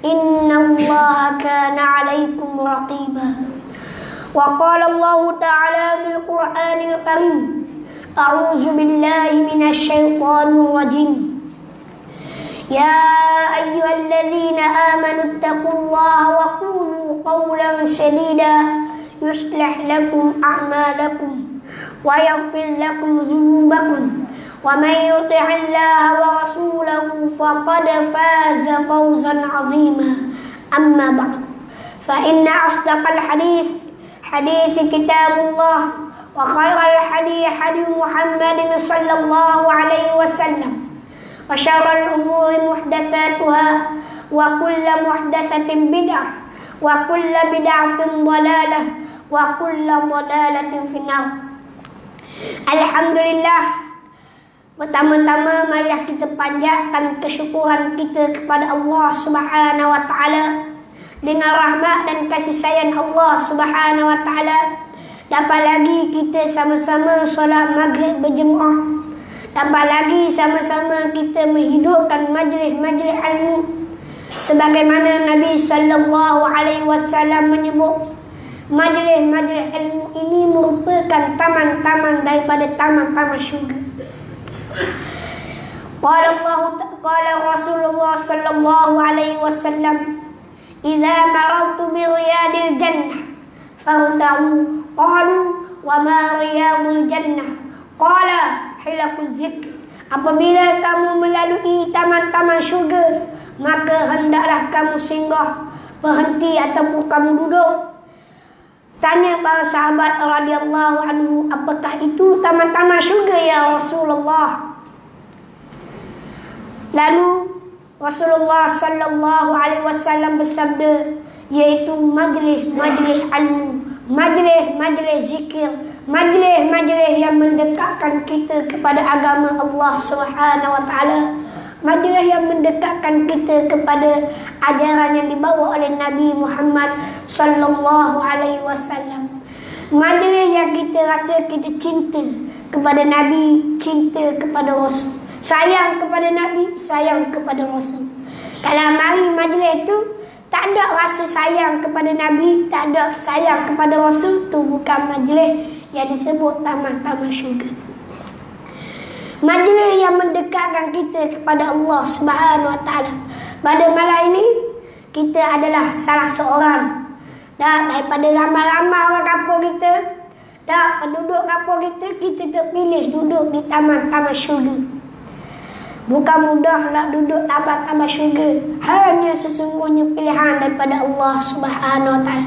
innallaha kana 'alaikum raqiba. Wa qala Allah ta'ala fil Qur'anil Karim, a'udzu billahi minasy syaithanir rajim. Ya ayyuhalladzina amanu taqullaha wa qulu qawlan sadida yuslih lakum a'malakum wa yaghfir lakum dzunubakum wa may yuti'illaha wa rasulahu faqad faza fawzan 'azima. Amma ba'd, fa inna asdaqal hadits kitabullah wa khairal hadi Muhammadin sallallahu alaihi wasallam wa syarrul umuri muhdatsatuha wa kullu muhdatsatin bid'ah wa kullu bid'atin dhalalah wa kullu dhalalatin finnar. Alhamdulillah, pertama-tama marilah kita panjatkan kesyukuran kita kepada Allah Subhanahu wa taala. Dengan rahmat dan kasih sayang Allah Subhanahu wa taala, dapat lagi kita sama-sama solat maghrib berjemaah. Dapat lagi sama-sama kita menghidupkan majlis-majlis ilmu. Sebagaimana Nabi sallallahu alaihi wasallam menyebut, majlis-majlis ilmu ini merupakan taman-taman daripada taman-taman syurga. Qala Rasulullah sallallahu alaihi wasallam, "Idza marartu bi riyadil jannah farda'u." Qalu, "Wa ma riyadul jannah?" Qala, "Hilaquz zikr." Apabila kamu melalui taman-taman syurga, maka hendaklah kamu singgah, berhenti ataupun kamu duduk. Tanya para sahabat radhiyallahu anhu, apakah itu taman-taman syurga ya Rasulullah? Lalu Rasulullah sallallahu alaihi wasallam bersabda, yaitu majlis-majlis ilmu, majlis-majlis zikir, majlis-majlis yang mendekatkan kita kepada agama Allah Subhanahu wa taala, majlis yang mendekatkan kita kepada ajaran yang dibawa oleh Nabi Muhammad sallallahu alaihi wasallam. Majlis yang kita rasa kita cinta kepada Nabi, cinta kepada Rasul, sayang kepada Nabi, sayang kepada Rasul. Kalau mari majlis itu tak ada rasa sayang kepada Nabi, tak ada sayang kepada Rasul, tu bukan majlis yang disebut taman-taman syurga. Majlis yang mendekatkan kita kepada Allah Subhanahu wa taala. Pada malam ini kita adalah salah seorang daripada ramai-ramai orang kampung kita, penduduk kampung kita terpilih duduk di taman-taman syurga. Bukan mudah nak duduk taman-taman syurga. Hanya sesungguhnya pilihan daripada Allah Subhanahu wa taala.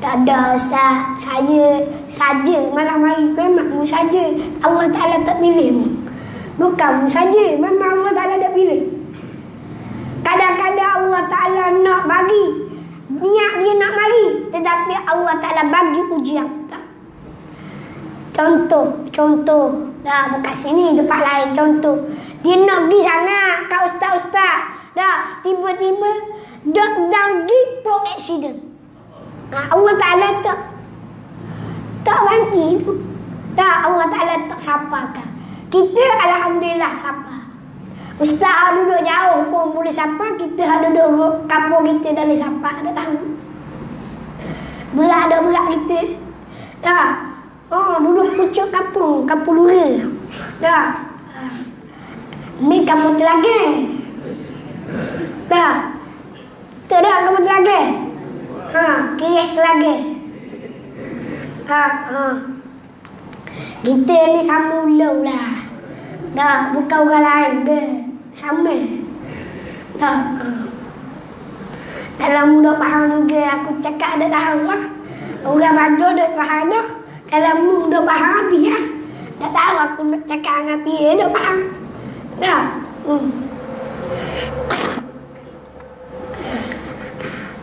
Tak ada ustaz, saya saja malam hari memang mu saja. Allah Taala tak pilih. Bukan saja, memang Allah Ta'ala dah pilih. Kadang-kadang Allah Ta'ala nak bagi, niat dia nak bagi, tetapi Allah Ta'ala bagi ujian. Contoh, dah bukan sini, tempat lain. Contoh, dia nak pergi sangat kat ustaz-ustaz, dah tiba-tiba dan pergi pun accident. Allah Ta'ala tak bagi tu. Dah Allah Ta'ala tak saparkan. Kita alhamdulillah sabar. Ustaz duduk jauh pun boleh sapa, kita duduk kampung kita dah boleh sapa, dah tahu. Berat kita. Dah. Duduk pucuk kampung Lura. Dah. Ni kampung Telaga. Dah. Betul dah kampung Telaga. Kirik Telaga. Kita ni sama ulau lah. Dah, bukan orang lain ke? Sama. Dah. Kalau mu dah faham juga, aku cakap dah tahu lah. Orang Bandar dah faham dah. Kalau mu dah faham habis lah. Dah tahu aku nak cakap dengan dia, dah faham. Dah.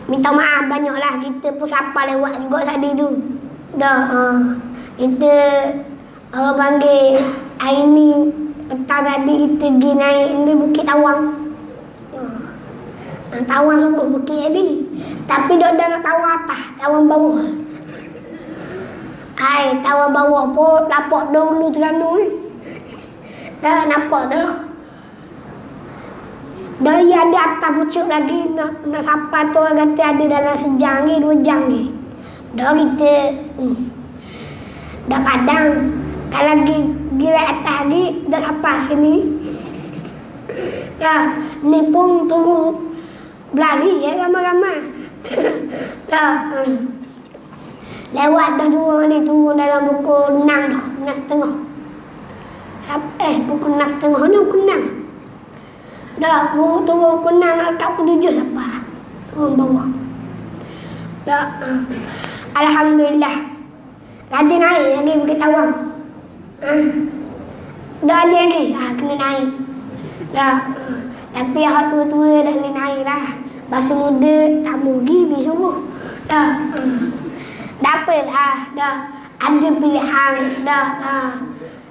Minta maaf banyaklah, kita pun siapa lewat juga tadi tu. Dah. Kita orang panggil hari ni petang tadi kita pergi naik di Bukit Tawang. Tawang sungguh bukit tadi. Tapi dok dah nak tawang atas, tawang bawah. Tawang bawah pun nampak dulu Terengganu ni. Dah nampak dah. Dari ada atas pucuk lagi nak sapa tu orang kata ada dalam sejam ni 2 jam ni. Dah kita dah padang. Kalau lagi gila atas lagi dah sapa sini. Dah ni pun turun berlari ya ramai-ramai. Dah lewat dah turun dalam pukul 6 dah, 6.30. Sampai pukul 6.30 ni pukul 6. Dah turun pukul 6 nak kat pukul 7 sampai. Turun bawah. Dah alhamdulillah. Rajin naik lagi Bukit Tawang. Dah ada lagi. Kena naik. Dah. Tapi hak tua-tua dah boleh naik dah. Bahasa muda tak mau pergi suruh. Dah. Dah apa dah. Dah. Ada pilihan. Dah.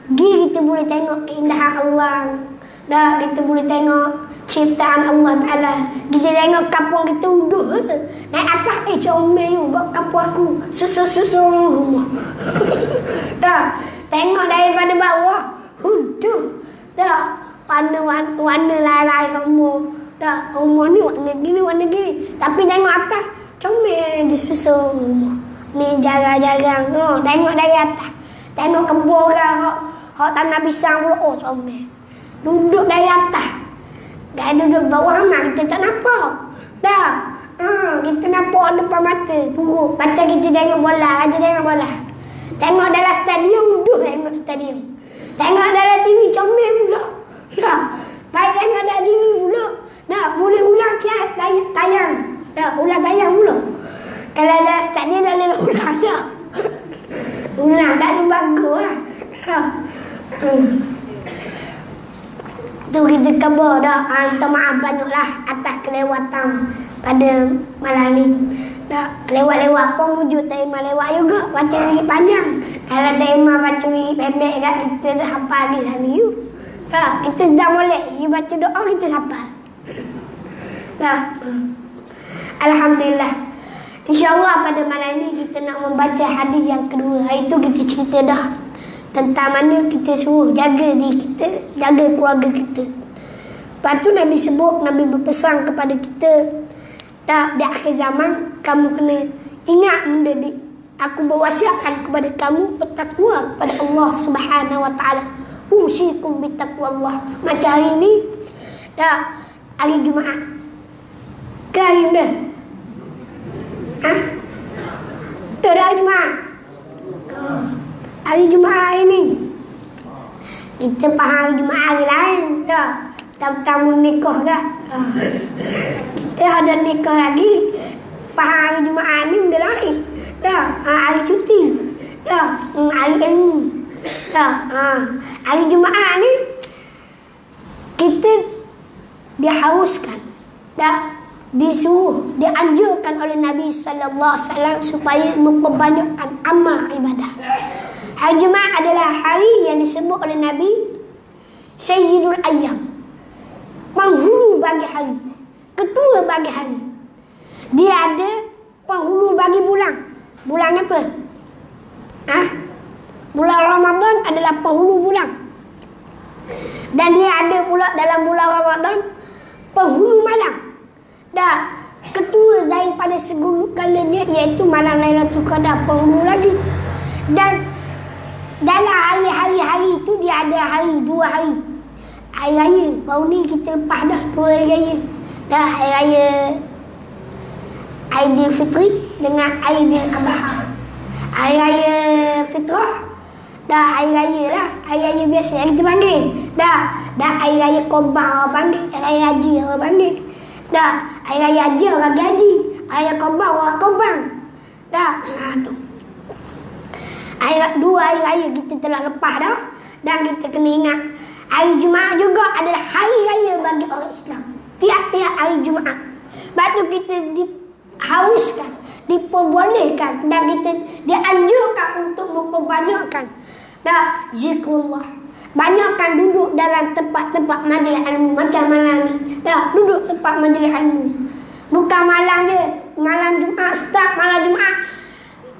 Pergi kita boleh tengok keindahan Allah. Dah. Kita boleh tengok ciptaan Allah Ta'ala. Kita tengok kampung kita uduh. Naik atas comel juga kampung aku. Susu rumah. Dah. Tengok daripada bawah. Uduh. Dah. Warna lain-lain semua. Dah. Rumah ni warna gini. Tapi tengok atas. Comel je susu rumah. Ni jarang-jarang. Tengok dari atas. Tengok kebun orang. Hak tanah pisang pula. Oh comel. Duduk dari atas. Dah duduk bawah amat kita tak nampak. Dah. Kita nampak depan mata. Buruk. Macam kita tengok bola. Aja tengok bola. Tengok dalam stadium. Tengok stadium. Tengok dalam TV. Comel pula. Dah. Baik tengok dalam TV pula. Dah. Boleh ulang siap. Tayang. Dah. Ulang tayang pula. Kalau dalam stadium dah boleh ulang dah. Ulang. Tak sebagus lah. Dah. Tu kita khabar dah. Minta maaf banyaklah atas kelewatan pada malam ni. Dah lewat-lewat pun wujud tema lewat juga. Baca lagi panjang. Kalau tema baca lagi pendek kat kita dah hafal lagi sana you. Dah kita dah boleh. You baca doa kita hafal. Dah. Alhamdulillah. InsyaAllah pada malam ni kita nak membaca hadis yang kedua. Hari tu kita cerita dah tentang mana kita suruh jaga diri kita, jaga keluarga kita. Lepas tu Nabi sebut, Nabi berpesan kepada kita, dah di akhir zaman kamu kena ingat benda ni. Aku berwasiatkan kepada kamu bertakwa kepada Allah Subhanahu Wa Taala. Usikum bittaqwallah. Macam hari ni, dah hari Jumaat. Ke hari mana? Tu dah hari Jumaat. Hari Jumaat ini kita faham hari Jumaat hari lain tak? Tamu nikah tak? Kita ada nikah lagi. Faham hari Jumaat ni benda lain dah. Hari cuti dah. Hari ilmu dah. Hari Jumaat ni kita dihauskan dah, disuruh, dianjurkan oleh Nabi sallallahu alaihi wasallam supaya memperbanyakkan amal ibadah. Hari Jumaat adalah hari yang disebut oleh Nabi Sayyidul Ayyam, penghulu bagi hari, ketua bagi hari. Dia ada penghulu bagi bulan. Bulan apa? Bulan Ramadan adalah penghulu bulan. Dan dia ada pula dalam bulan Ramadan penghulu malam. Dah ketua daripada segala-galanya, iaitu malam Lailatul Qadar, penghulu lagi. Dan dalam hari-hari itu dia ada hari, 2 hari. Hari raya, baru ni kita lepas dah 2 hari raya. Dah hari raya Aidilfitri dengan Aidilabha. Hari raya Fitrah, dah hari raya lah, hari raya biasa yang kita panggil. Dah hari raya Korban orang panggil, hari raya haji orang panggil. Dah hari raya haji orang gaji, hari raya Korban orang korban. Dah tu. 2 hari raya kita telah lepas dah. Dan kita kena ingat, hari Jumaat juga adalah hari raya bagi orang Islam. Tiap-tiap hari Jumaat. Sebab tu kita dihauskan, diperbolehkan, dan kita dianjurkan untuk memperbanyakkan zikrullah. Banyakkan duduk dalam tempat-tempat majlis ilmu macam malam ni. Duduk tempat majlis ilmu. Bukan malam je, malam Jumaat, start malam Jumaat,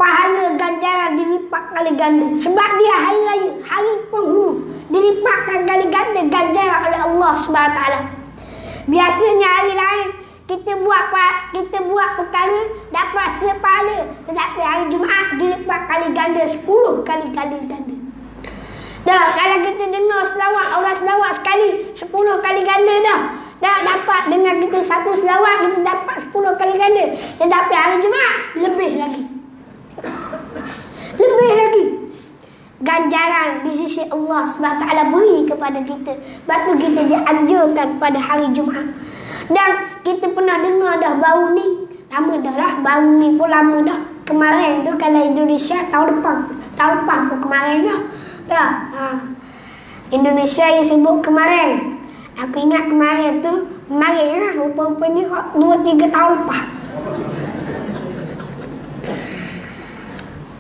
pahala ganjaran dilipat kali ganda. Sebab dia hari raya, hari penghulu, dilipatkan kali ganda ganjaran oleh Allah SWT. Biasanya hari lain kita buat perkara dapat sepahala, tetapi hari Jumaat dilipat kali ganda, 10 kali ganda. Dah, kalau kita dengar selawat, orang selawat sekali 10 kali ganda dah. Dah dapat dengan kita satu selawat, kita dapat 10 kali ganda. Tetapi hari Jumaat lebih lagi. Lebih lagi. Ganjaran di sisi Allah SWT beri kepada kita. Sebab tu kita dianjurkan pada hari Jumaat. Dan kita pernah dengar dah baru ni, lama dah lah, baru ni pun lama dah. Kemarin tu kalau Indonesia tahun lepas pun kemarin dah. Indonesia yang sebut kemarin. Aku ingat kemarin tu, kemarin lah, rupa-rupanya 2-3 tahun lepas.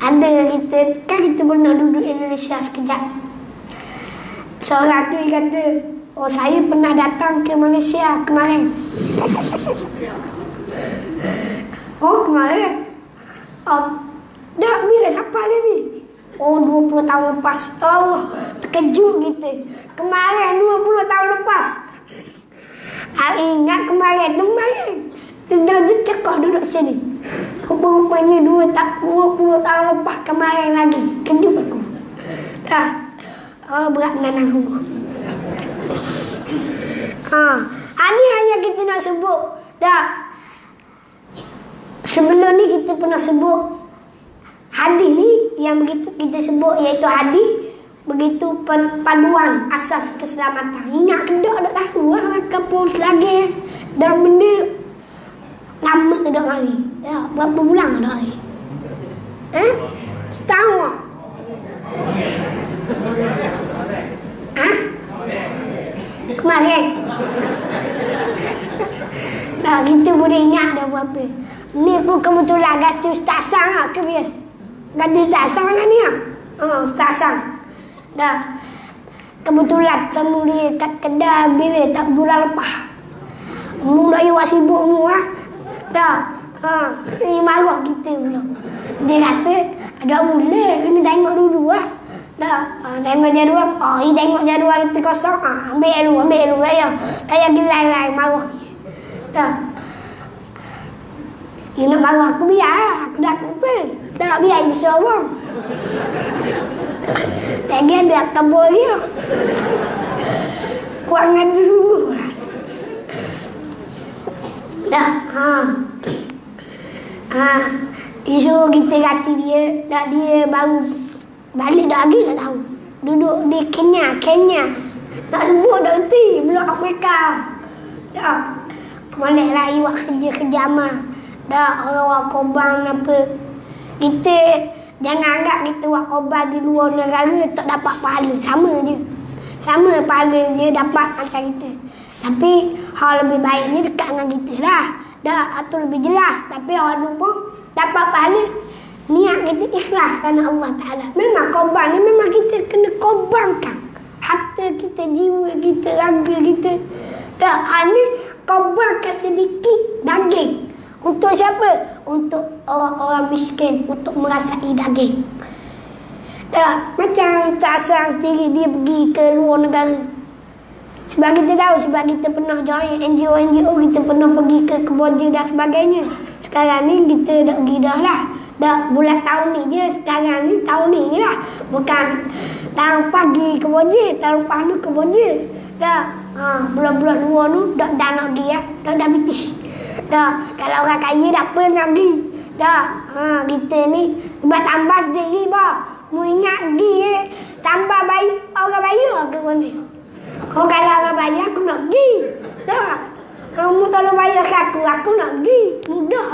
Ada kita pernah duduk Indonesia sekejap. Seorang tu dia kata, oh saya pernah datang ke Malaysia kemarin. Oh kemarin? Oh, dah bila siapa dia ni? Oh 20 tahun lepas. Allah, terkejut kita. Kemarin 20 tahun lepas. Hari ingat kemarin tu kemarin. Dia cekah duduk sini. Rupanya 20 tahun lepas kemarin lagi. Kejut aku. Dah. Oh berat menanang aku. Ini yang kita nak sebut. Dah. Sebelum ni kita pernah sebut hadis ni yang begitu kita sebut, iaitu hadis begitu paduan asas keselamatan. Ingat ke tak tahu lah kapal lagi dan benda lama dah mari. Ya, berapa bulan dah hari? Setahun lah. Kemarin. Nah, kita boleh ingat dah berapa. Ni pun kebetulan kata Ustaz Sang lah ke dia. Kata Ustaz Sang mana ni lah? Ustaz Sang. Dah. Kebetulan temu dia kat Kedah bila tak bulan lepas. Mula you sibuk mu lah. Dah. Dia marah kita pula. Dia kata ada mula kena tengok dulu lah. Dah. Tengok jadual. Dia tengok jadual kita kosong. Ambil dulu ya. Dia gilai-lai marah. Dah. Dia nak marah aku biar. Aku dah apa. Dah biar bisa orang. Tak ada kabur dia. Kuat dengan dulu. Dah. Isu kita kata dia. Dah dia baru balik dah lagi dah tahu. Duduk di Kenya. Nak sebut dah erti. Belum Afrika. Dah. Boleh lah iwak kerja mah. Dah orang korban apa. Kita jangan anggap kita buat korban di luar negara tak dapat pahala. Sama je. Sama pahala je dapat macam kita. Tapi hal lebih baiknya dekat dengan kita lah. Dah itu lebih jelas. Tapi orang pun dapat pahala. Niat kita ikhlas kerana Allah Ta'ala. Memang korban ni memang kita kena korbankan. Harta kita, jiwa kita, raga kita. Dah ni korbankan sedikit daging. Untuk siapa? Untuk orang-orang miskin. Untuk merasai daging. Dah, macam Ustaz Asang sendiri dia pergi ke luar negara. Sebab kita tahu, sebab kita pernah join NGO, kita pernah pergi ke Kemboja dan sebagainya. Sekarang ni kita dah pergi dah lah. Dah bulan tahun ni je. Sekarang ni tahun ni lah. Bukan tahun pagi Kemboja, tahun lepas ni Kemboja. Dah, bulan-bulan luar tu dah nak pergi ya. Dah bitis. Dah, kalau orang kaya tak apa nak pergi. Dah, kita ni sebab tambah sendiri bah. Mu ingat pergi tambah bayar orang bayar ke mana? Oh kalau orang bayar aku nak pergi. Dah. Kamu kalau bayar ke aku nak pergi. Mudah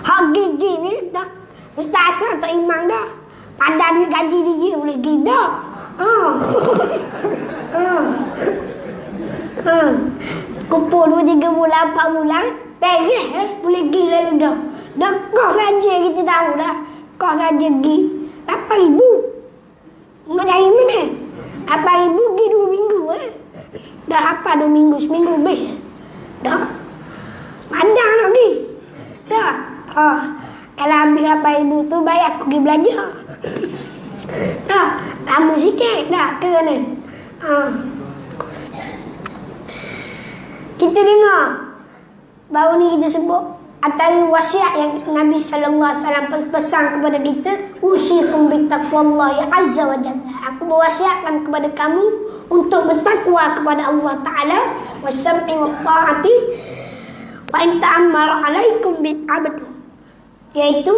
hak gigi ni dah. Ustaz Asang tak imam dah. Padan duit gaji dia boleh pergi dah. Kumpul 2-3 bulan, 4 bulan, beres boleh pergi lalu dah. Dah kau saja kita tahu dah. Kau saja pergi 8,000. Nak dari mana? 8,000 pergi 2 minggu Dah apa 2 minggu, seminggu lebih. Dah. Padang nak pergi. Dah. Kalau ambil 8,000 tu baik aku pergi belajar. Dah. Lama sikit dah ke mana? Kita dengar baru ni kita sebut antara wasiat yang Nabi sallallahu alaihi wasallam pesan kepada kita, usikum bittaqwallahi azza wa jalla. Aku berwasiatkan kepada kamu untuk bertakwa kepada Allah Taala, wasam'i wa ta'ati wa in ta'ammara 'alaikum bil 'abd, iaitu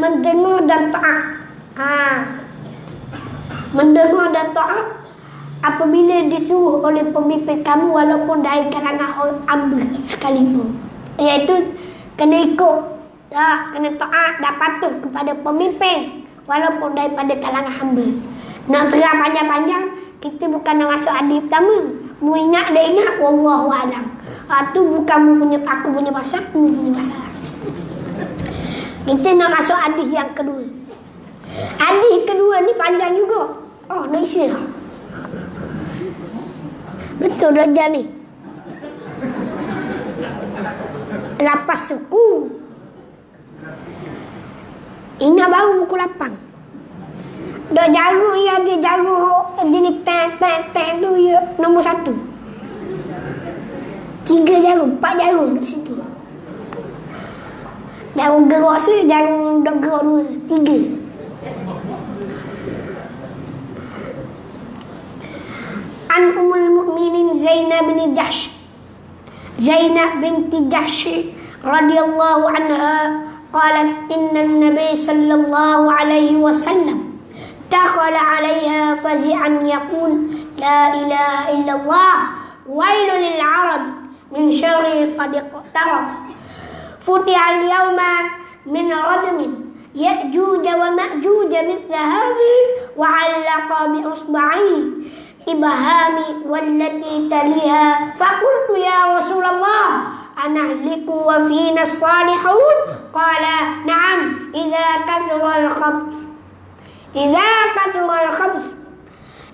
mendengar dan taat. Mendengar dan taat apabila disuruh oleh pemimpin kamu, walaupun dari kalangan orang hamba sekalipun, iaitu kena ikut, kena taat dan patuh kepada pemimpin walaupun daripada kalangan hamba. Nak terang panjang-panjang, kita bukan nak masuk hadis pertama. Mu ingat dia ingat, wallahu a'lam. Tu bukan aku punya pasal, mu punya pasal. Kita nak masuk hadis yang kedua. Hadis kedua ni panjang juga. Nak isi lah. Betul Dajjal ni. Lapas suku. Ingat baru pukul 8. Dah jarum yang dia jarum jenis tek tu ya, nombor 1. 3 jarum, 4 jarum di situ. Jarum gerak se, jarum dok gerak 2, 3. An Ummul Mukminin Zainab binti Jahsh radhiyallahu anha qalat inna an-nabiy sallallahu alaihi wasallam dakhala 'alaiha fazi'an yaqul la ilaha illallah wailul lil 'arab min syarri qad iqtarab futiha al-yawma min radmin ya'juj wa ma'juj mithla hadhihi wa 'allaqa bi usba'i ibahami wallati taliha faqultu ya Rasulullah anahliku wa fina as-salihun qala na'am idza kathura al-khabth.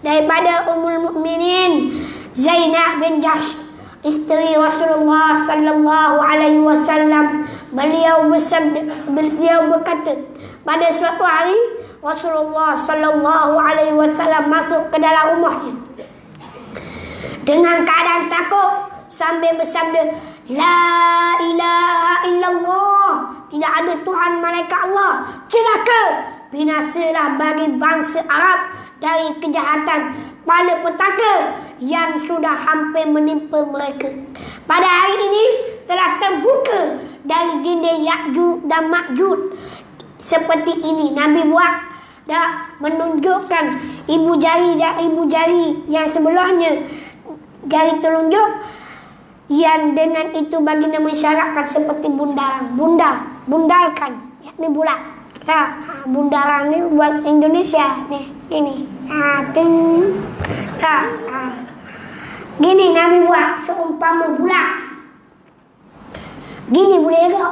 Daripada Ummul Mukminin Zainab bin Jahsh, isteri Rasulullah sallallahu alaihi wasallam, beliau berkata, pada suatu hari Rasulullah sallallahu alaihi wasallam masuk ke dalam rumahnya dengan keadaan takut sambil bersabda, la ilaha illallah, tidak ada Tuhan malaikat Allah, celaka, binasalah bagi bangsa Arab dari kejahatan malapetaka yang sudah hampir menimpa mereka. Pada hari ini telah terbuka dari dinding Ya'juj dan Ma'juj. Seperti ini Nabi buat dah menunjukkan ibu jari dan ibu jari yang sebelahnya, jari telunjuk yang dengan itu baginda mensyaratkan seperti bundarkan, yakni bulat. Bundaran ni buat Indonesia ni, ini. Gini Nabi buat seumpama bulat. Gini boleh ke?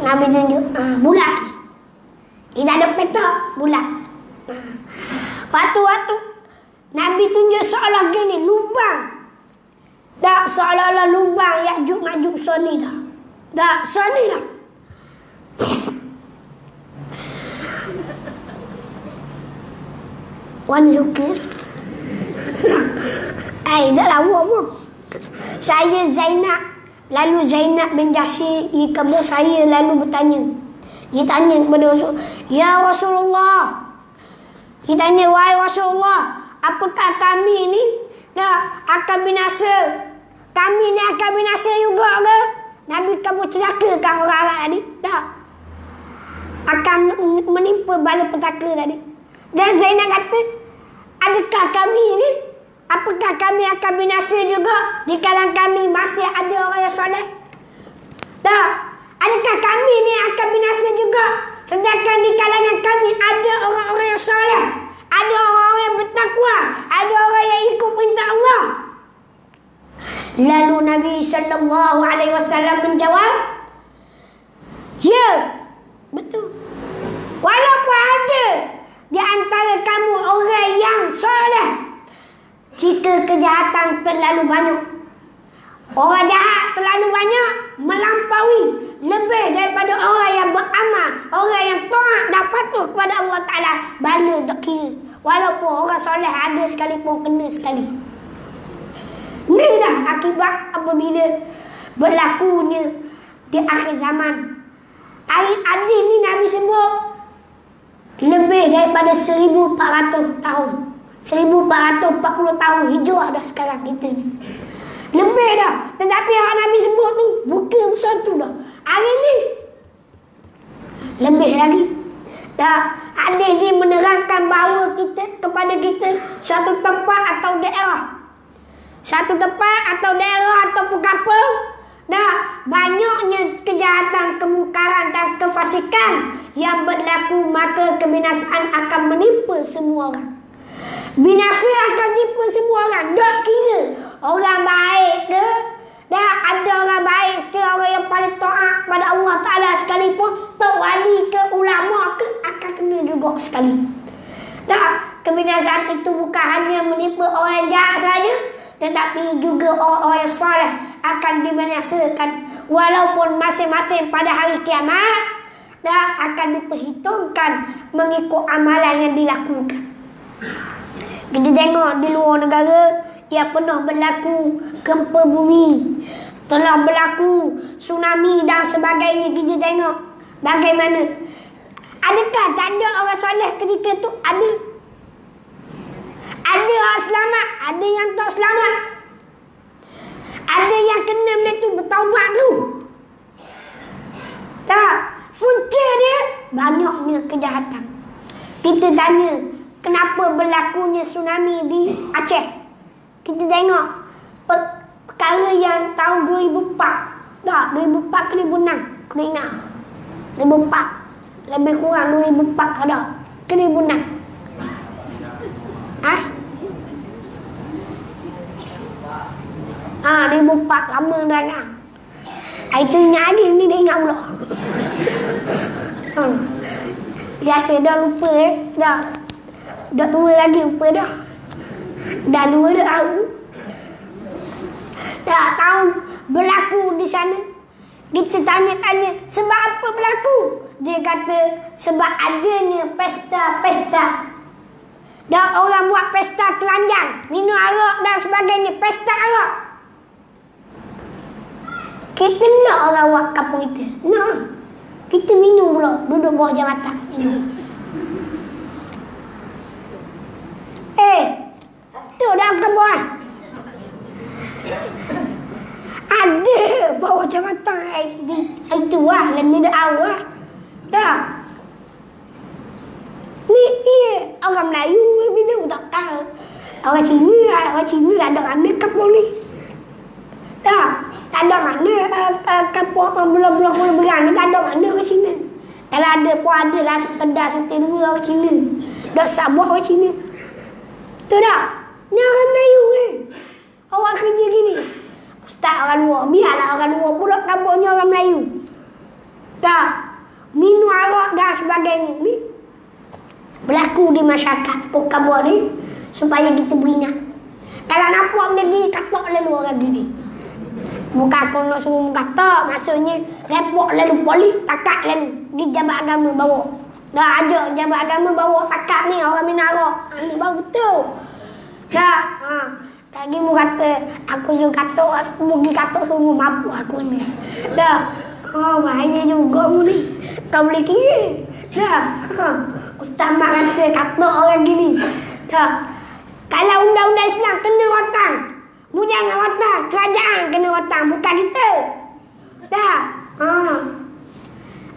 Nabi tunjuk bulat. Tidak ada petak, bulat. Waktu-waktu Nabi tunjuk seolah gini lubang. Tak seolah-olah lubang Ya'juj Ma'juj soni dah. Tak soni dah. Wan Zukir. Dah lawa pun. Saya Zainab. Lalu Zainab bin Jahsh kepada saya lalu bertanya. Dia tanya kepada Rasulullah, ya Rasulullah. Dia tanya, wahai Rasulullah, apakah kami ni akan binasa? Kami ni akan binasa juga ke? Nabi kamu celakakan orang-orang tadi? Tak. Akan menimpa malapetaka tadi. Dan Zainab kata, adakah kami ni, apakah kami akan binasa juga? Di kalangan kami masih ada orang yang soleh? Tak. Adakah kami ni akan binasa juga? Sedangkan di kalangan kami ada orang-orang yang soleh, ada orang-orang yang bertakwa, ada orang yang ikut perintah Allah. Lalu Nabi sallallahu alaihi wasallam menjawab, ya, betul. Walaupun ada di antara kamu orang yang soleh, jika kejahatan terlalu banyak, orang jahat terlalu banyak, melampaui lebih daripada orang yang beramal, orang yang taat dan patuh kepada Allah Ta'ala, bala tak kira. Walaupun orang soleh ada sekalipun kena sekali. Ni dah akibat apabila berlakunya di akhir zaman. Ayat hadis ni Nabi sebut lebih daripada 1400 tahun. 1440 tahun hijrah dah sekarang kita ni. Lebih dah. Tetapi yang Nabi sebut tu bukan satu dah. Hari ni lebih lagi. Dah hadis ni menerangkan bahawa kepada kita suatu tempat atau daerah. Satu tempat atau daerah ataupun kampung, dah banyaknya kejahatan, kemungkaran dan kefasikan yang berlaku, maka kebinasaan akan menimpa semua orang. Binasa akan menimpa semua orang. Tak kira orang baik ke, dah ada orang baik ke, orang yang paling taat pada Allah Ta'ala sekalipun, tok wali ke, ulama ke, akan kena juga sekali. Dah kebinasaan itu bukan hanya menimpa orang yang jahat saja, tetapi juga orang-orang yang soleh akan dibinasakan. Walaupun masing-masing pada hari kiamat dah akan diperhitungkan mengikut amalan yang dilakukan. Kita tengok di luar negara yang pernah berlaku gempa bumi, telah berlaku tsunami dan sebagainya. Kita tengok bagaimana. Adakah tak ada orang soleh ketika tu? Ada. Ada yang selamat, ada yang tak selamat. Ada yang kena benda tu bertaubat tu. Tak, punca dia banyaknya kejahatan. Kita tanya, kenapa berlakunya tsunami di Aceh? Kita tengok perkara yang tahun 2004. Tak, 2004 ke 2006. Kena ingat 2004. Lebih kurang 2004 ada ke 2006. 2004 lama dah kan. Itu ingat lagi, ni dia ingat pula. Biasa dah lupa Dah tua lagi lupa dah. Dah tua dah tahu. Dah tahun berlaku di sana. Kita tanya-tanya sebab apa berlaku. Dia kata sebab adanya pesta-pesta. Dah orang buat pesta telanjang, minum arak dan sebagainya, pesta arak. Kita nak orang buat kampung kita. Nak. Kita minum pula, duduk bawah jambatan minum. Tu dalam kampung ada bawah jambatan itu lah, dan ni dah awal. Dah. Ni orang Melayu minum tak tahu. Orang Cina ada mana kampung ni. Dah. Tak ada mana kampung bulan-bulan berang ni, tak ada mana orang Cina. Kalau ada pun ada lah sekedar suntik dua orang Cina. Dah Sabah orang Cina. Tu dah. Ni orang Melayu ni. Orang kerja gini. Ustaz orang luar. Biarlah orang luar pula kampungnya orang Melayu. Dah. Minum arak dan sebagainya ni berlaku di masyarakat kampung ni supaya kita beringat. Kalau nampak benda gini, katak lalu orang gini. Bukan aku nak suruh kata, maksudnya repot lalu polis, takat lalu pergi jabat agama bawa. Dah ajak jabat agama bawa takat ni orang minum arak. Ni baru betul. Dah. Lagi mu kata aku suruh kata, aku pergi kata suruh mabuk aku ni. Dah. Bahaya juga mu ni. Kau boleh kira. Dah. Ustaz mak kata orang gini. Dah. Kalau undang-undang Islam kena rotang. Mu jangan rotang, kerajaan kena rotang, bukan kita. Dah.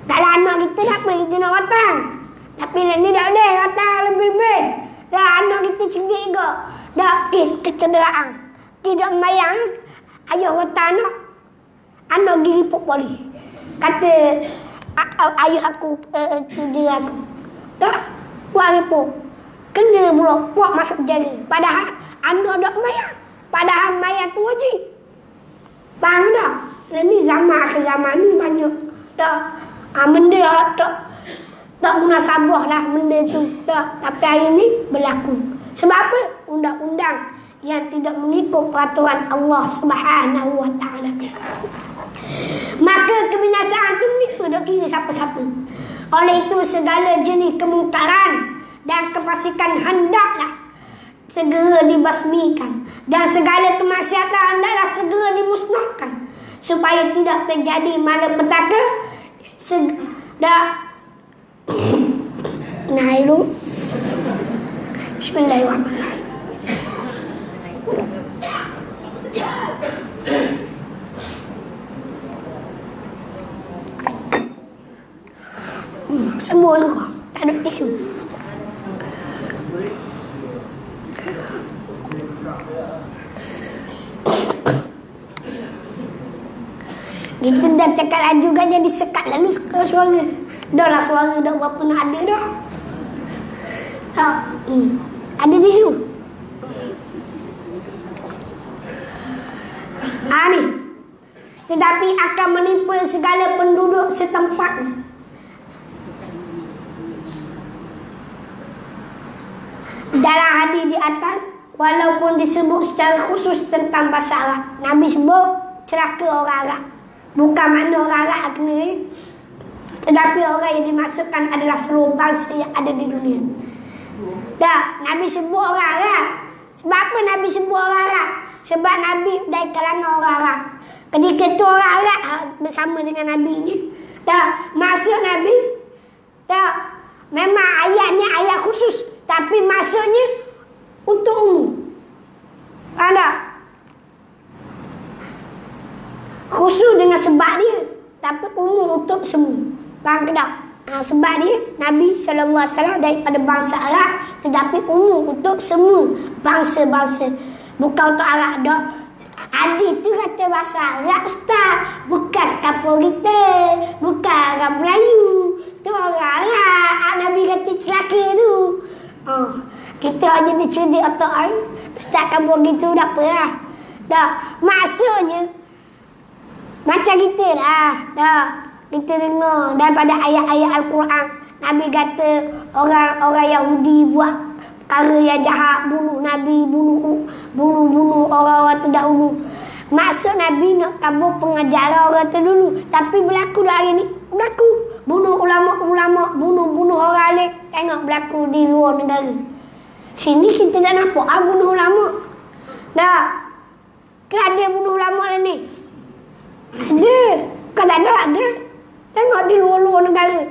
Kalau anak kita tak apa kita nak rotang. Tapi ni tak boleh rotang lebih-lebih. Dah anak kita cerdik juga. Dah kecederaan. Tidak mayang. Ayah rotang anak. Anak pergi report polis. Kata ayah aku dia aku. Dah buat report. Kena pula puak masuk penjara. Padahal anak tak mayang. Padahal mayat tu wajib. Bang dah. Ni zaman akhir zaman ni banyak. Dah. Benda tak munasabah lah benda tu. Dah. Tapi hari ni berlaku. Sebab apa? Undang-undang yang tidak mengikut peraturan Allah Subhanahu Wa Taala. Maka kebinasaan tu ni tak kira siapa-siapa. Oleh itu segala jenis kemungkaran dan kefasikan hendaklah segera dibasmikan, dan segala kemaksiatan hendaklah segera dimusnahkan, supaya tidak terjadi malapetaka. Nah itu Bismillahirrahmanirrahim. Semua tu tak ada tisu. Kita dah cakap laju kan jadi sekat lalu ke suara. Dah lah suara dah berapa nak ada dah. Ada tisu. Ni. Tetapi akan menimpa segala penduduk setempat. Dalam hadis di atas, walaupun disebut secara khusus tentang bahasa Arab, Nabi sebut celaka orang Arab. Bukan makna orang Arab kena, tetapi orang yang dimasukkan adalah seluruh bangsa yang ada di dunia. Dah, Nabi sebut orang Arab. Sebab apa Nabi sebut orang Arab? Sebab Nabi dari kalangan orang Arab. Ketika itu orang Arab bersama dengan Nabi ni. Dah, maksud Nabi, dah, memang ayatnya ayat khusus, tapi maksudnya untuk umum. Ada khusus dengan sebab dia, tapi umum untuk semua. Faham ke tak? Sebab dia Nabi SAW daripada bangsa Arab, tetapi umum untuk semua bangsa-bangsa. Bukan untuk Arab dah. Adik tu kata bahasa Arab, Ustaz. Bukan kampung kita, bukan orang Melayu, tu orang Arab. Nabi kata celaka tu. Kita hanya dicerdik otak air. Ustaz kampung gitu tak apa lah. Dah, maksudnya macam kita dah. Kita dengar daripada ayat-ayat Al-Quran, Nabi kata orang-orang Yahudi buat perkara yang jahat, bunuh Nabi, bunuh orang-orang terdahulu. Maksud Nabi nak kabur pengajaran orang terdahulu. Tapi berlaku dah hari ni. Berlaku. Bunuh ulama-ulama, bunuh orang alim. Tengok berlaku di luar negara. Sini kita dah nampak bunuh ulama. Dah. Ke ada bunuh ulama lah ni? Ada. Kan tak ada. Tengok di luar-luar negara.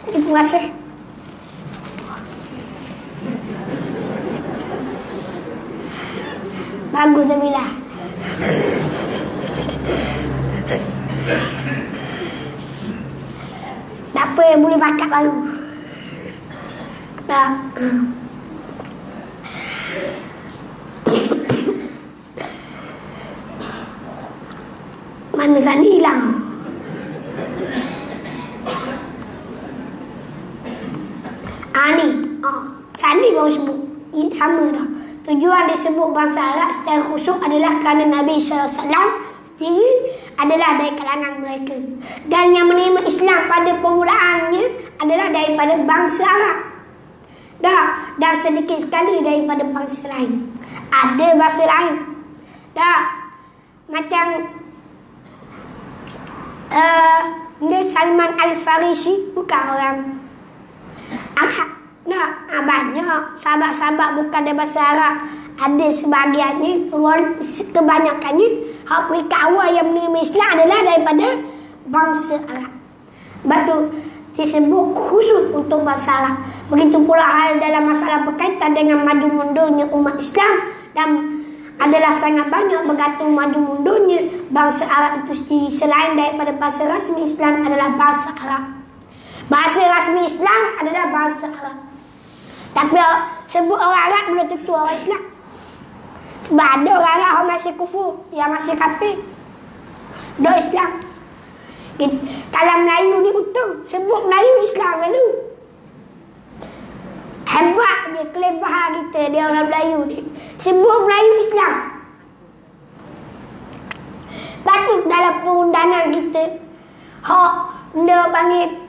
Terima kasih. Bagus Jamila. Tak apa, boleh bakat baru. Tak. Mana Sani hilang? Ni. Sani baru sebut. Sama dah. Tujuan disebut bahasa Arab secara khusus adalah kerana Nabi SAW sendiri adalah dari kalangan mereka. Dan yang menerima Islam pada permulaannya adalah daripada bangsa Arab. Dan sedikit sekali daripada bangsa lain. Ada bangsa lain. Macam Salman Al-Farisi bukan orang Arab. Banyak sahabat-sahabat bukan dari bahasa Arab. Ada sebahagiannya, kebanyakannya hak peringkat awal yang menerima Islam adalah daripada bangsa Arab. Batu disebut khusus untuk bangsa Arab. Begitu pula hal dalam masalah berkaitan dengan maju mundurnya umat Islam, dan adalah sangat banyak bergantung maju mundurnya bangsa Arab itu sendiri. Selain daripada bahasa rasmi Islam adalah bahasa Arab. Bahasa rasmi Islam adalah bahasa Arab. Tapi sebut orang Arab belum tentu orang Islam. Sebab ada orang Arab yang masih kufur, yang masih kafir, dah Islam. Kalau Melayu ni untung sebut Melayu Islam dulu. Hebat dia kelebihan kita, dia orang Melayu ni. Sebut Melayu Islam. Patut dalam perundangan kita, hak dia panggil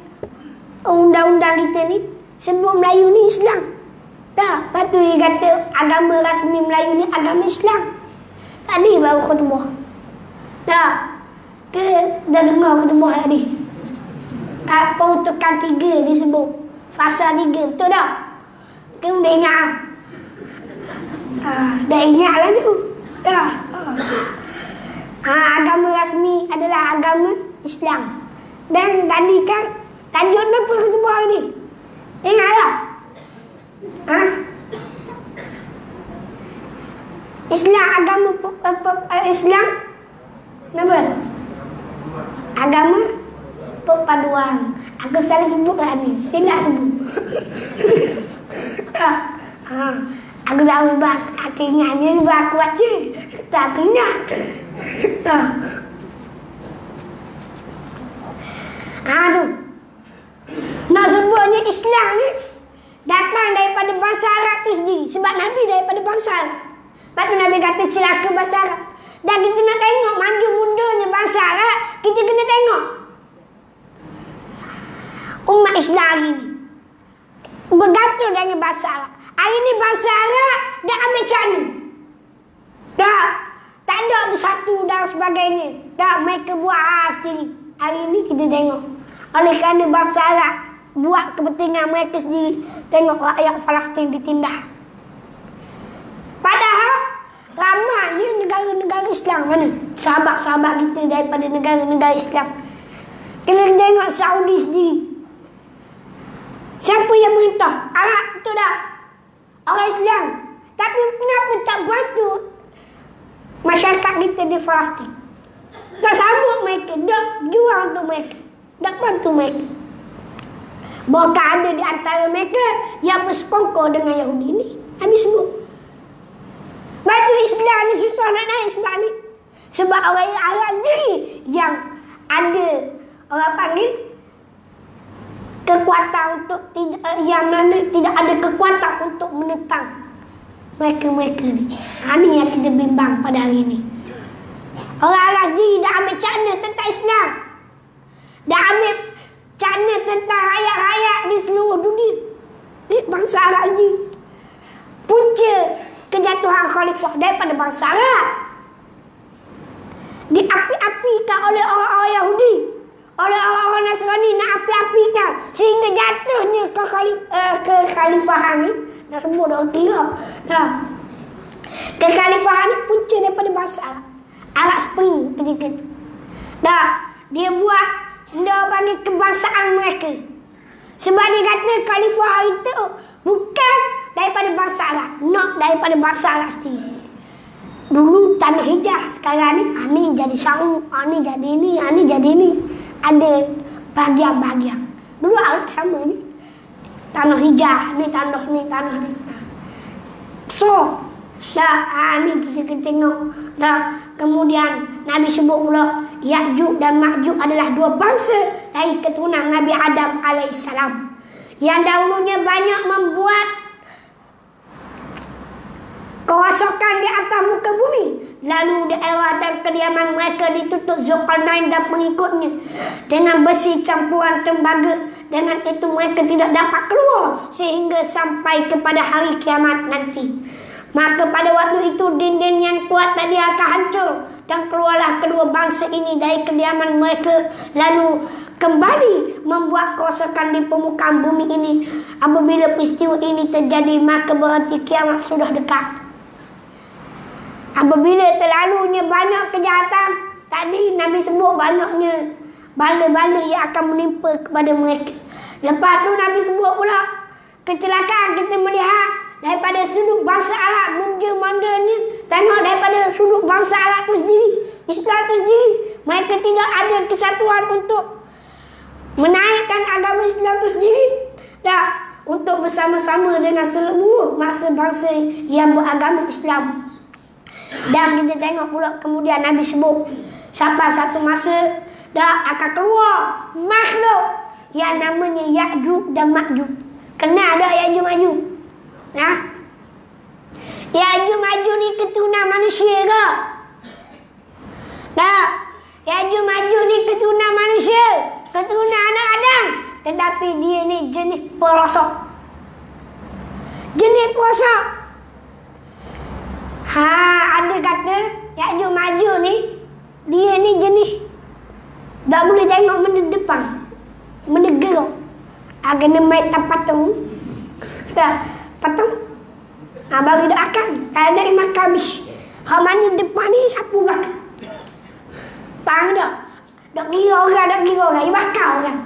undang-undang kita ni, sebut Melayu ni Islam. Patut dia kata agama rasmi Melayu ni agama Islam. Tadi baru khutbah. Dah dengar khutbah tadi. Peruntukan 3 disebut. Fasa 3, betul tak? Kamu dah ingat? Dah ingat lah tu. Agama rasmi adalah agama Islam. Dan tadi kan tajuk apa kita buat ni? Ingat tak? Islam agama Islam apa? Agama perpaduan. Aku salah sebut lah ni. Silap sebut. Aku tahu sebab aku ingatnya sebab aku baca. Tak aku ingat. Tu. Nak sebutnya Islam ni datang daripada bangsa Arab tu sendiri. Sebab Nabi daripada bangsa Arab. Lepas tu Nabi kata celaka bangsa Arab. Dan kita nak tengok maju mundurnya bangsa Arab, kita kena tengok umat Islam hari ni bergantung dengan bangsa Arab. Hari ni bangsa Arab dah ambil cara. Dah tak ada bersatu dan sebagainya. Dah mereka buat sendiri. Hari ni kita tengok. Oleh kerana bangsa Arab buat kepentingan mereka sendiri, tengok rakyat Palestin ditindas. Padahal ramainya negara-negara Islam mana? Sahabat-sahabat kita daripada negara-negara Islam. Kita tengok Saudi sendiri. Siapa yang merintah? Arab, betul tak? Orang Islam. Tapi kenapa tak bantu masyarakat kita di Palestin? Tak sambut mereka, tak jual untuk mereka, tak bantu mereka. Bahkan ada di antara mereka yang bersekongkol dengan Yahudi ni. Habis sebut. Batu Islam ni susah nak naik sebab ni. Sebab orang Arab sendiri yang ada, orang panggil, kekuatan untuk yang mana tidak ada kekuatan untuk menentang mereka-mereka ni. Ni yang kita bimbang pada hari ni. Orang Arab sendiri dah ambil cakna tentang Islam. Dah ambil cakna tentang rakyat-rakyat di seluruh dunia. Bangsa Arab sendiri. Punca kejatuhan khalifah daripada bangsa Arab. Diapi-apikan oleh orang-orang Yahudi, oleh orang-orang Nasrani, nak api-apikan sehingga jatuhnya kekhalifahan ni. Dah semua dah kira. Kekhalifahan ni punca daripada bangsa Arab. Arab Spring ketika tu. Dia buat, dia panggil kebangsaan mereka. Sebab dia kata khalifah itu bukan daripada bangsa Arab, not daripada bangsa Arab sendiri. Dulu tanah hijau, sekarang ni jadi Saud, ni jadi ni, ni jadi ni. Ada bahagian-bahagian. Dulu Arab sama je. Tanah hijau, ni tanah ni, tanah ni. So, ni kita tengok. Kemudian Nabi sebut pula Ya'juj dan Ma'juj adalah dua bangsa dari keturunan Nabi Adam alaihissalam yang dahulunya banyak membuat kerosakan di atas muka bumi. Lalu daerah dan kediaman mereka ditutup Zulkarnain dan pengikutnya dengan besi campuran tembaga. Dengan itu mereka tidak dapat keluar sehingga sampai kepada hari kiamat nanti. Maka pada waktu itu dinding yang kuat tadi akan hancur dan keluarlah kedua bangsa ini dari kediaman mereka, lalu kembali membuat kerosakan di permukaan bumi ini. Apabila peristiwa ini terjadi, maka berarti kiamat sudah dekat. Apabila terlalunya banyak kejahatan, tadi Nabi sebut banyaknya bala-bala yang akan menimpa kepada mereka. Lepas tu Nabi sebut pula kecelakaan kita melihat daripada sudut bangsa Arab, mundur-mundurnya. Tengok daripada sudut bangsa Arab tu sendiri, Islam tu sendiri, mereka tidak ada kesatuan untuk menaikkan agama Islam tu sendiri. Untuk bersama-sama dengan seluruh bangsa-bangsa yang beragama Islam. Dan kita tengok pula kemudian Nabi sebut sampai satu masa akan keluar makhluk yang namanya Ya'juj dan Ma'juj. Kenal tak Ya'juj Ma'juj? Ya'juj Ma'juj ni keturunan manusia ke? Ya'juj Ma'juj ni keturunan manusia, keturunan anak Adam, tetapi dia ni jenis pelosok. Jenis pelosok. Ada kata Ya'juj Ma'juj ni, dia ni jenis tak boleh tengok benda depan, benda gerak. Kena main tapatung. potong. Baru doakan. Kalau dari makan habis. Hak mana depan ni sapu belakang. Faham tak? Dok kira orang. Ibakar orang.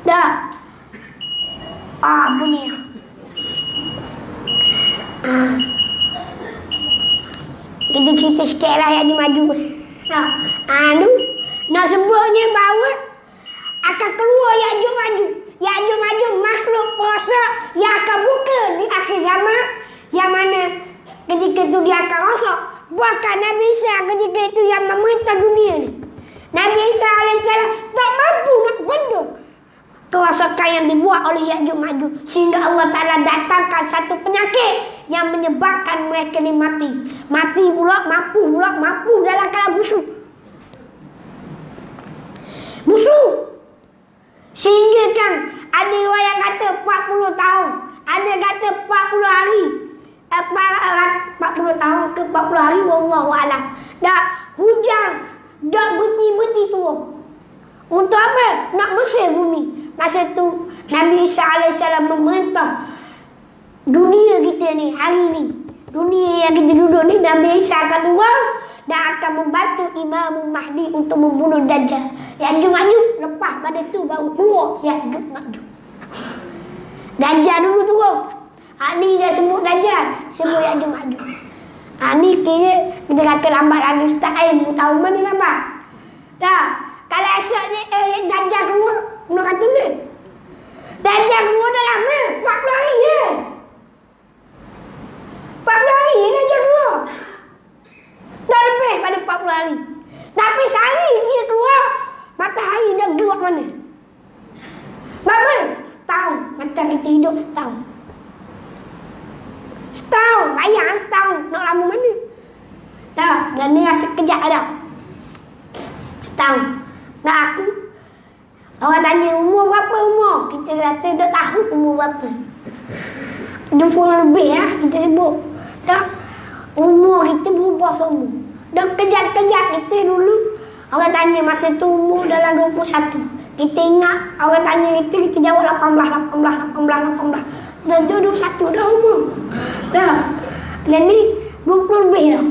Dah. Bunyi. Kita cerita sikit lah yang maju. Nak sebutnya bahawa akan keluar Ya'juj Ma'juj. Ya'juj Ma'juj makhluk perasa yang akan buka di akhir zaman, yang mana ketika itu dia akan rosak. Bahkan Nabi Isa ketika itu yang memerintah dunia ni. Nabi Isa AS tak mampu nak bendung kerosakan yang dibuat oleh Ya'juj Ma'juj, sehingga Allah Ta'ala datangkan satu penyakit yang menyebabkan mereka ni mati pula, mapuh dalam keadaan busuk. Sehingga kan ada riwayat kata 40 tahun, ada kata 40 hari, 40 tahun ke 40 hari, wallahu a'lam. Dah hujan dah berhenti turun. Untuk apa? Nak bersih bumi. Masa tu Nabi Isa AS memerintah dunia kita ni hari ni. Dunia yang kita duduk ni, Nabi Isa akan turun dan akan membantu Imam Mahdi untuk membunuh Dajjal. Ya'juj Ma'juj lepas pada tu baru keluar Ya'juj Ma'juj. Dajjal dulu turun. Ni dah sebut Dajjal, sebut Ya'juj Ma'juj. Ni kira kita kata lambat lagi. Ustaz Aim tahu mana lambat. Dah. Kalau esok ni Dajjal keluar, nak kata ni Dajjal keluar dah lama, 40 hari je. 40 hari Dajjal keluar. Dah lebih pada 40 hari. Tapi sehari dia keluar, matahari dah gerak mana. Berapa? Setahun. Macam kita hidup setahun. Bayang setahun. Nak lama mana? Dah, dan ni rasa kejap dah. Setahun. Nah aku, orang tanya umur berapa umur? Kita kata dah tahu umur berapa. 20 lebih lah kita sebut. Dah umur kita berubah semua. Dah kejap-kejap kita dulu. Orang tanya masa tu umur dalam 21. Kita ingat orang tanya kita jawab 18. Dan tu 21 dah umur. Dah. Dan ni 20 lebih dah.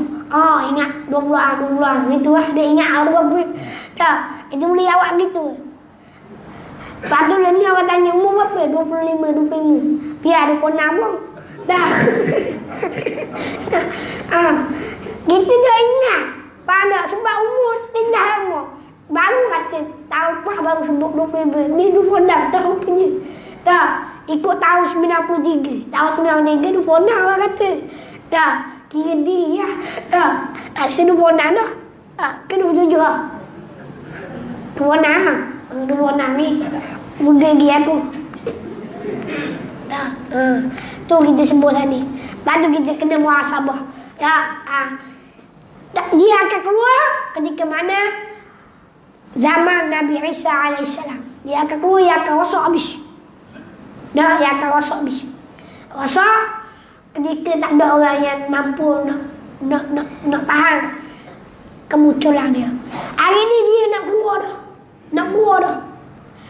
Ingat 20-an. Itu lah. Dia ingat apa-apa. Dah. Itu boleh jawab gitu. Lepas tu ni orang tanya umur berapa? 25. Biar 26 pun. Dah. Kita dah ingat. Faham tak? Sebab umur tinggal umur. Baru rasa tahun lepas baru sebut 20. Ni 26 tahun punya. Dah. Ikut tahun 93. Tahun 93 26 orang kata. Dah. Kira dia. Dah. Rasa 26 dah. Ke 27 lah. 26 ni. Muda lagi aku. Dah. Tu kita sebut tadi. Lepas tu kita kena muhasabah. Dia akan keluar ketika mana zaman Nabi Isa AS. Dia akan keluar, dia akan rosak habis. Dah, dia akan rosak habis. Rosak ketika tak ada orang yang mampu nak tahan kemunculan dia. Hari ni dia nak keluar dah.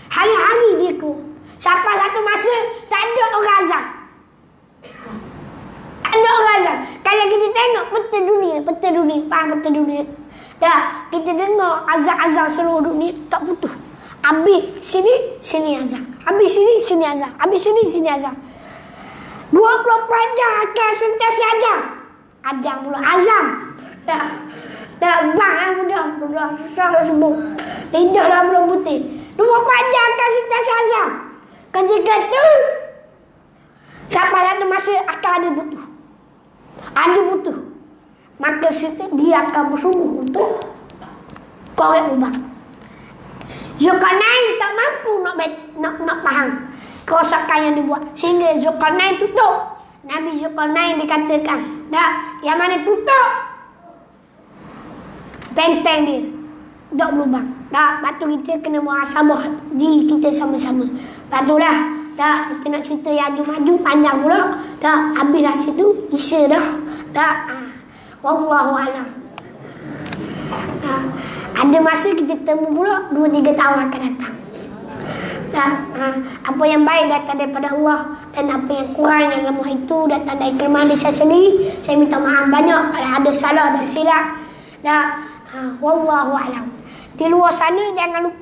Hari-hari dia keluar. Sampai satu masa tak ada orang azan. Kalau kita tengok peta dunia, faham peta dunia. Dah, kita dengar azan-azan seluruh dunia tak putus. Habis sini azan. Habis sini azan. Habis sini azan. 24 jam akan sentiasa azan. Azan pula azam. Dah bang dah susah nak sebut. Tidak dah belum putih. 24 jam akan sentiasa azan. Ketika tu sampai satu masa akan ada butuh. Maka dia akan bersungguh untuk korek lubang. Zulkarnain tak mampu nak faham kerosakan yang dibuat, sehingga Zulkarnain tutup. Nabi Zulkarnain dikatakan, yang mana tutup benteng dia, dok lubang. Batu kita kena muhasabah di kita sama-sama. Batu dah kita nak cerita Ya'juj Ma'juj panjang pula. Habis dah situ, isa dah. Wallahu a'lam. Ada masa kita temu pula 2-3 tahun akan datang. Apa yang baik datang daripada Allah, dan apa yang kurang yang lemah itu datang dari kelemahan diri saya sendiri. Saya minta maaf banyak kalau ada salah dan silap. Wallahu a'lam. Di luar sana jangan lupa